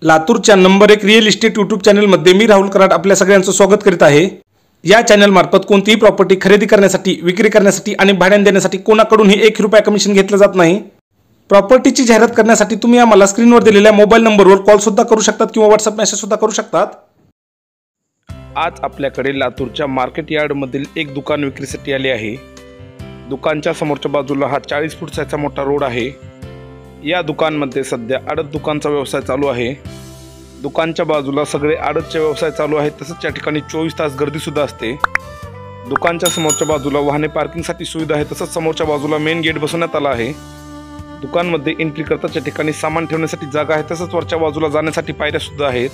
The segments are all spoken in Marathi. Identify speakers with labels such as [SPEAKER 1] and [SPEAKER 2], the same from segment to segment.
[SPEAKER 1] लातूरच्या नंबर 1 रिअल इस्टेट यूट्यूब चॅनलमध्ये मी राहुल कराड आपल्या सगळ्यांचं स्वागत करीत आहे। या चॅनल मार्फत कोणतीही प्रॉपर्टी खरेदी करण्यासाठी, विक्री करण्यासाठी आणि भाड्याने देण्यासाठी कोणाकडूनही 1 रुपया कमिशन घेतलं जात नाही। प्रॉपर्टीची जाहिरात करण्यासाठी तुम्ही आम्हाला स्क्रीनवर दिलेल्या मोबाईल नंबरवर कॉल सुद्धा करू शकतात किंवा व्हॉट्सअप मेसेज सुद्धा करू शकतात। आज आपल्याकडे लातूरच्या मार्केट यार्ड मधील एक दुकान विक्रीसाठी आले आहे। दुकानच्या समोरच्या बाजूला हा 40 फूटचा मोठा रोड आहे। या दुकानमध्ये सध्या आडत दुकानचा व्यवसाय चालू आहे। दुकानच्या बाजूला सगळे आडतचे व्यवसाय चालू आहेत। तसंच या ठिकाणी 24 तास गर्दी सुद्धा असते। दुकानच्या समोरच्या बाजूला वाहने पार्किंगसाठी सुविधा आहे। तसंच समोरच्या बाजूला मेन गेट बसवण्यात आला आहे। दुकानमध्ये एंट्री करताच्या ठिकाणी सामान ठेवण्यासाठी जागा आहे। तसंच वरच्या बाजूला जाण्यासाठी पायऱ्या सुद्धा आहेत।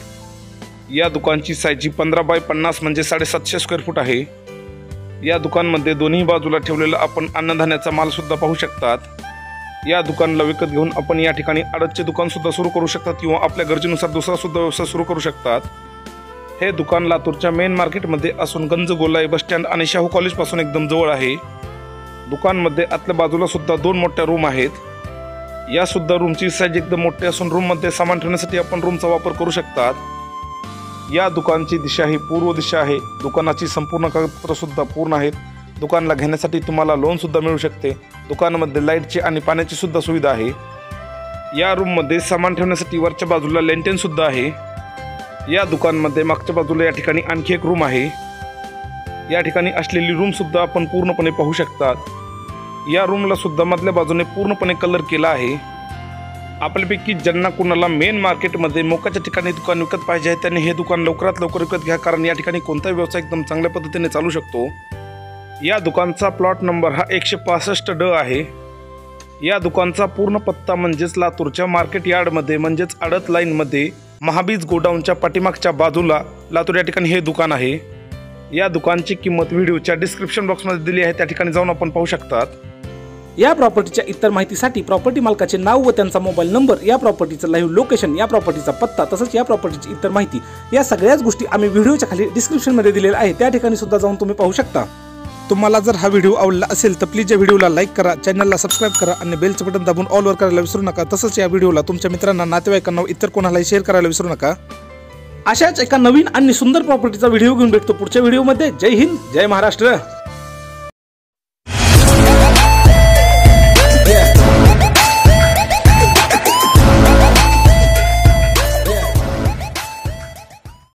[SPEAKER 1] या दुकानची साईज 15 बाय 50 म्हणजे 750 स्क्वेअर फूट आहे। या दुकानमध्ये दोन्ही बाजूला ठेवलेला आपण अन्नधान्याचा माल सुद्धा पाहू शकतात। या दुकानाला विकत घेऊन आपण या ठिकाणी आडतचे दुकान सुद्धा सुरू करू शकतात किंवा आपल्या गरजेनुसार दुसरा सुद्धा व्यवसाय सुरू करू शकतात। हे दुकान लातूरच्या मेन मार्केटमध्ये असून गंज गोलाई बस स्टँड आणि शाहू कॉलेज पासून एकदम जवळ आहे। दुकानमध्ये आतल्या बाजूला सुद्धा 2 मोठ्या रूम आहेत। या सुद्धा रूमची साईज एकदम मोठी असून रूममध्ये सामान ठेवण्यासाठी आपण रूमचा वापर करू शकतात। या दुकानची दिशा ही पूर्व दिशा आहे। दुकानाची संपूर्ण कागदपत्र सुद्धा पूर्ण आहेत। दुकानाला घेण्यासाठी तुम्हाला लोन सुद्धा मिळू शकते। दुकानामध्ये लाईटची आणि पाण्याची सुद्धा सुविधा आहे। या रूममध्ये सामान ठेवण्यासाठी वरच्या बाजूला लेंटेन सुद्धा आहे। या दुकानमध्ये मागच्या बाजूला या ठिकाणी आणखी एक रूम आहे। या ठिकाणी असलेली रूम सुद्धा आपण पूर्णपणे पाहू शकतात। या रूमला सुद्धा मधल्या बाजूने पूर्णपणे कलर केला आहे। आपल्यापैकी ज्यांना कुणाला मेन मार्केटमध्ये मोक्याच्या ठिकाणी दुकान विकत पाहिजे आहे त्यांनी हे दुकान लवकरात लवकर विकत घ्या, कारण या ठिकाणी कोणताही व्यवसाय एकदम चांगल्या पद्धतीने चालू शकतो। या दुकानचा प्लॉट नंबर हा 165 आहे। या दुकानचा पूर्ण पत्ता म्हणजेच लातूरच्या मार्केट यार्डमध्ये म्हणजेच आडत लाईनमध्ये महाबीज गोडाऊनच्या पाठीमागच्या बाजूला लातूर या ठिकाणी हे दुकान आहे। या दुकानची किंमत व्हिडिओच्या डिस्क्रिप्शन बॉक्समध्ये दिली आहे, त्या ठिकाणी जाऊन आपण पाहू शकतात।
[SPEAKER 2] या प्रॉपर्टीच्या इतर माहितीसाठी प्रॉपर्टी मालकाचे नाव व त्यांचा मोबाईल नंबर, या प्रॉपर्टीचं लाईव्ह लोकेशन, या प्रॉपर्टीचा पत्ता तसंच या प्रॉपर्टीची इतर माहिती या सगळ्याच गोष्टी आम्ही व्हिडिओच्या खाली डिस्क्रिप्शनमध्ये दिलेल्या आहे, त्या ठिकाणी सुद्धा जाऊन तुम्ही पाहू शकता।
[SPEAKER 1] तुम्हाला जर हा व्हिडिओ आवडला असेल तर प्लीज या व्हिडिओला लाईक करा, चॅनलला सबस्क्राइब करा आणि बेलचं बटन दाबून ऑल वर करायला विसरू नका। तसंच या व्हिडिओला तुमच्या मित्रांना, नातेवाईकांना इतर कोणालाही शेअर करायला विसरू नका।
[SPEAKER 2] अशाच एका नवीन आणि सुंदर प्रॉपर्टीचा व्हिडिओ घेऊन भेटतो पुढच्या व्हिडिओमध्ये। जय हिंद, जय महाराष्ट्र।